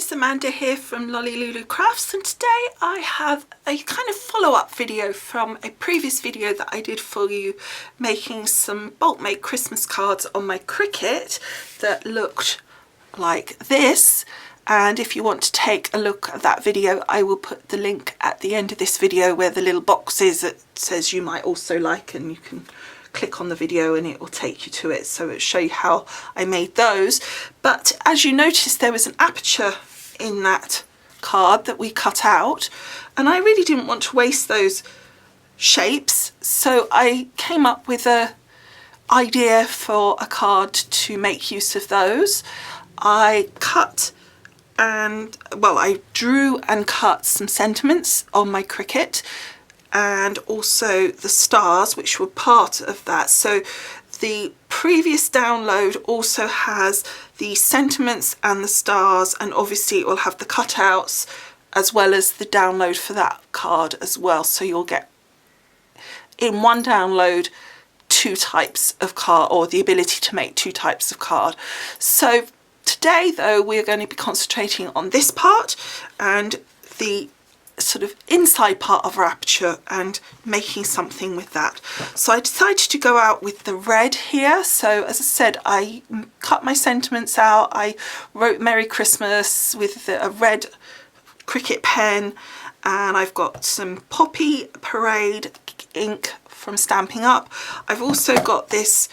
it's Amanda here from Lolli Lulu Crafts, and today I have a kind of follow-up video from a previous video that I did for you, making some bulk made Christmas cards on my Cricut that looked like this. And if you want to take a look at that video, I will put the link at the end of this video where the little box is that says you might also like, and you can click on the video and it will take you to it, so it'll show you how I made those. But as you noticed, there was an aperture in that card that we cut out, and I really didn't want to waste those shapes, so I came up with a idea for a card to make use of those. I drew and cut some sentiments on my Cricut, and also the stars, which were part of that. So the previous download also has the sentiments and the stars, and obviously it will have the cutouts as well as the download for that card as well. So you'll get in one download two types of card, or the ability to make two types of card. So today though, we're going to be concentrating on this part and the sort of inside part of our aperture and making something with that. So I decided to go out with the red here. So as I said, I cut my sentiments out. I wrote Merry Christmas with a red Cricut pen, and I've got some Poppy Parade ink from Stampin' Up. I've also got this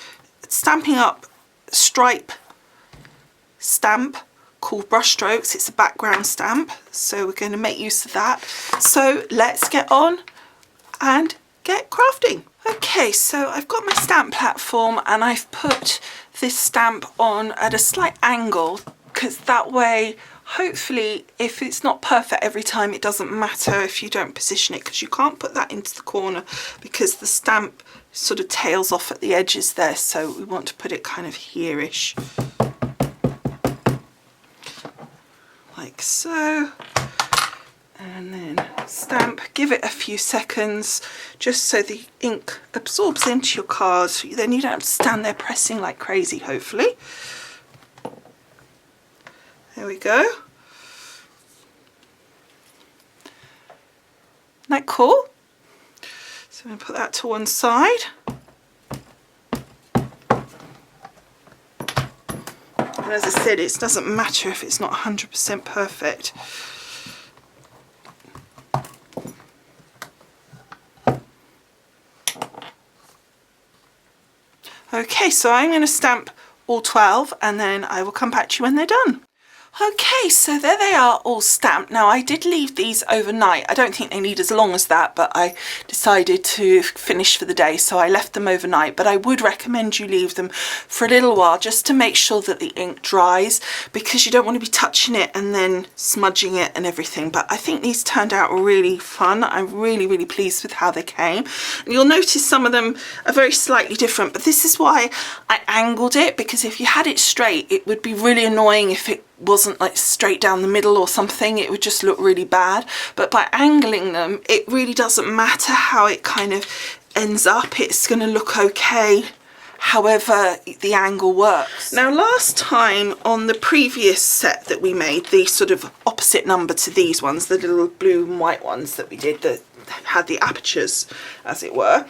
Stampin' Up stripe stamp called Brushstrokes. It's a background stamp, so we're going to make use of that. So let's get on and get crafting. Okay, so I've got my stamp platform and I've put this stamp on at a slight angle, because that way, hopefully, if it's not perfect every time, it doesn't matter if you don't position it, because you can't put that into the corner because the stamp sort of tails off at the edges there. So we want to put it kind of here-ish, like so, and then stamp. Give it a few seconds just so the ink absorbs into your card, so then you don't have to stand there pressing like crazy, hopefully. There we go. Isn't that cool? So I'm going to put that to one side. And as I said, it doesn't matter if it's not 100% perfect. Okay, so I'm going to stamp all 12 and then I will come back to you when they're done. Okay, so there they are, all stamped. Now I did leave these overnight. I don't think they need as long as that, but I decided to finish for the day, so I left them overnight. But I would recommend you leave them for a little while just to make sure that the ink dries, because you don't want to be touching it and then smudging it and everything. But I think these turned out really fun. I'm really, really pleased with how they came. And you'll notice some of them are very slightly different, but this is why I angled it, because if you had it straight, it would be really annoying if it wasn't like straight down the middle or something. It would just look really bad. But by angling them, it really doesn't matter how it kind of ends up. It's going to look okay however the angle works. Now last time on the previous set that we made, the sort of opposite number to these ones, the little blue and white ones that we did that had the apertures as it were,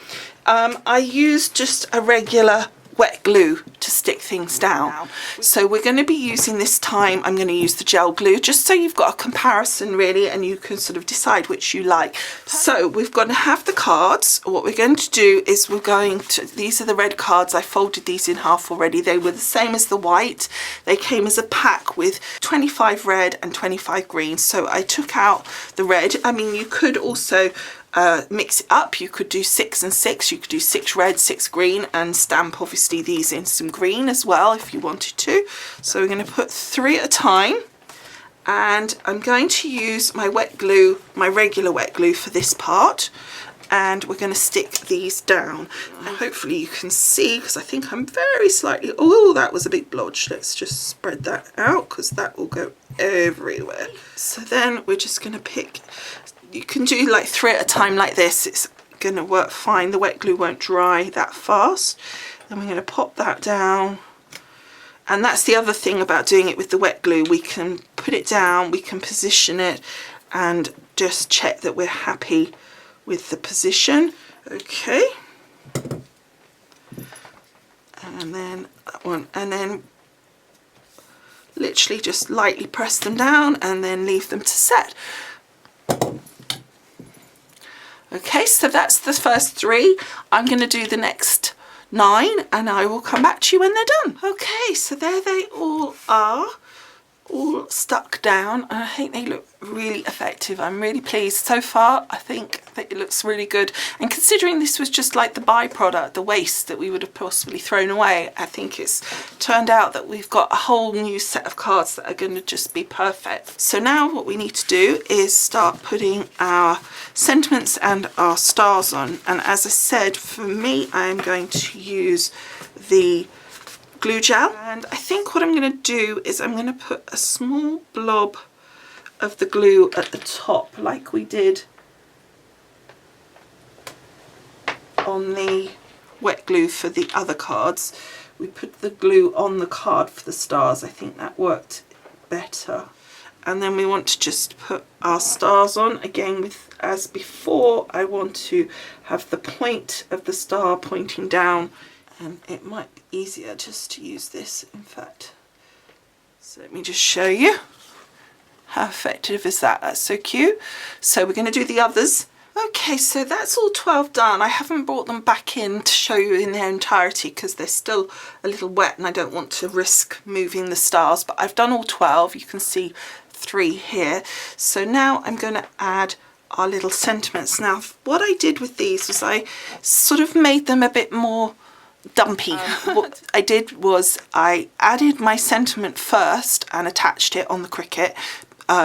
I used just a regular wet glue to stick things down. So we're going to be using, this time I'm going to use the gel glue, just so you've got a comparison really, and you can sort of decide which you like. So we've got to have the cards. What we're going to do is we're going to, these are the red cards. I folded these in half already. They were the same as the white. They came as a pack with 25 red and 25 green. So I took out the red. I mean, you could also mix it up. You could do 6 and 6. You could do 6 red, 6 green, and stamp obviously these in some green as well if you wanted to. So we're going to put 3 at a time, and I'm going to use my wet glue, my regular wet glue for this part, and we're going to stick these down. And hopefully you can see, because I think I'm very slightly, oh, that was a big blotch. Let's just spread that out because that will go everywhere. So then we're just going to pick, you can do like 3 at a time like this. It's going to work fine. The wet glue won't dry that fast. Then we're going to pop that down. And that's the other thing about doing it with the wet glue. We can put it down, we can position it and just check that we're happy with the position. Okay, and then that one, and then literally just lightly press them down and then leave them to set. Okay, so that's the first 3. I'm going to do the next 9 and I will come back to you when they're done. Okay, so there they all are, all stuck down, and I think they look really effective. I'm really pleased so far. I think that it looks really good, and considering this was just like the byproduct, the waste that we would have possibly thrown away, I think it's turned out that we've got a whole new set of cards that are going to just be perfect. So now what we need to do is start putting our sentiments and our stars on, and as I said, for me I am going to use the glue gel, and I think what I'm going to do is I'm going to put a small blob of the glue at the top like we did on the wet glue for the other cards. We put the glue on the card for the stars. I think that worked better. And then we want to just put our stars on again. With as before, I want to have the point of the star pointing down, and it might be easier just to use this, in fact. So let me just show you. How effective is that? That's so cute. So we're going to do the others. Okay, so that's all 12 done. I haven't brought them back in to show you in their entirety because they're still a little wet and I don't want to risk moving the stars, but I've done all 12. You can see 3 here. So now I'm going to add our little sentiments. Now what I did with these was I sort of made them a bit more dumpy. What I did was I added my sentiment first and attached it on the Cricut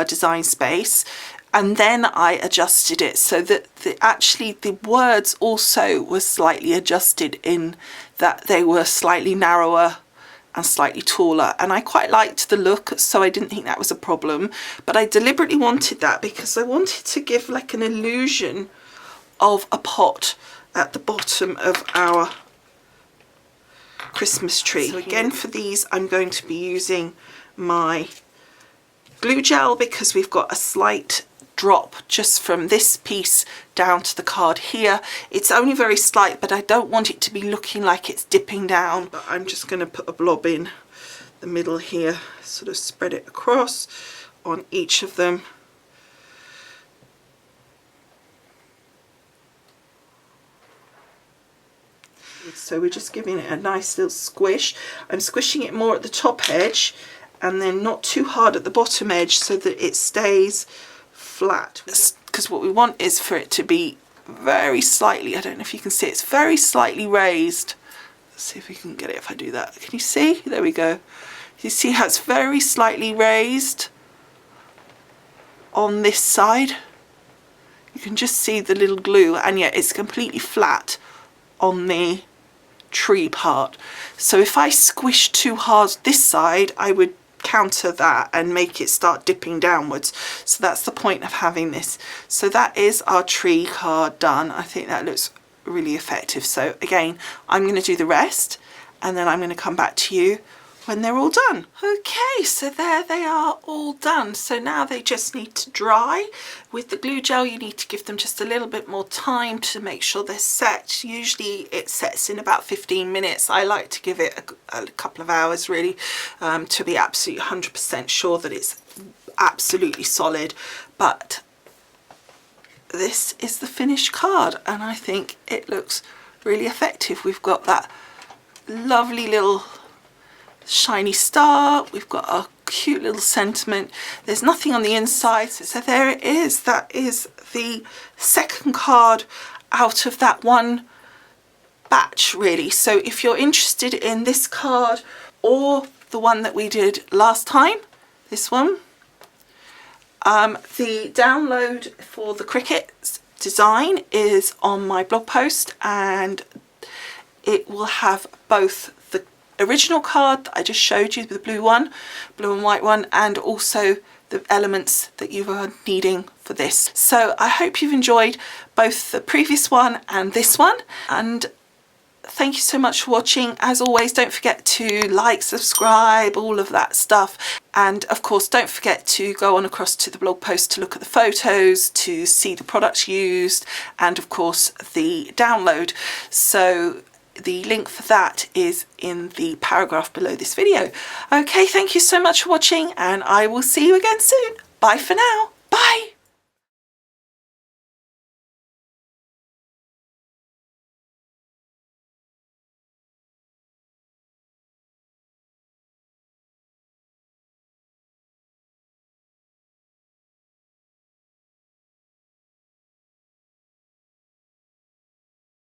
design space, and then I adjusted it so that actually the words also were slightly adjusted in that they were slightly narrower and slightly taller, and I quite liked the look, so I didn't think that was a problem. But I deliberately wanted that because I wanted to give like an illusion of a pot at the bottom of our Christmas tree. So again, for these I'm going to be using my glue gel because we've got a slight drop just from this piece down to the card here. It's only very slight, but I don't want it to be looking like it's dipping down. But I'm just going to put a blob in the middle here, sort of spread it across on each of them. So we're just giving it a nice little squish. I'm squishing it more at the top edge and then not too hard at the bottom edge so that it stays flat, because what we want is for it to be very slightly, I don't know if you can see, it's very slightly raised. Let's see if we can get it if I do that. Can you see? There we go. You see how it's very slightly raised on this side? You can just see the little glue, and yet it's completely flat on the tree part. So if I squish too hard this side, I would counter that and make it start dipping downwards. So that's the point of having this. So that is our tree card done. I think that looks really effective. So again, I'm going to do the rest and then I'm going to come back to you when they're all done. Okay, so there they are all done. So now they just need to dry. With the glue gel, you need to give them just a little bit more time to make sure they're set. Usually it sets in about 15 minutes. I like to give it a couple of hours really, to be absolutely 100% sure that it's absolutely solid. But this is the finished card and I think it looks really effective. We've got that lovely little shiny star, we've got a cute little sentiment, there's nothing on the inside, so there it is. That is the second card out of that one batch really. So if you're interested in this card or the one that we did last time, this one, the download for the Cricut design is on my blog post and it will have both the original card that I just showed you, the blue and white one, and also the elements that you are needing for this. So I hope you've enjoyed both the previous one and this one, and thank you so much for watching. As always, don't forget to like, subscribe, all of that stuff. And of course, don't forget to go on across to the blog post to look at the photos, to see the products used, and of course the download. So the link for that is in the paragraph below this video. Okay, thank you so much for watching, and I will see you again soon. Bye for now. Bye.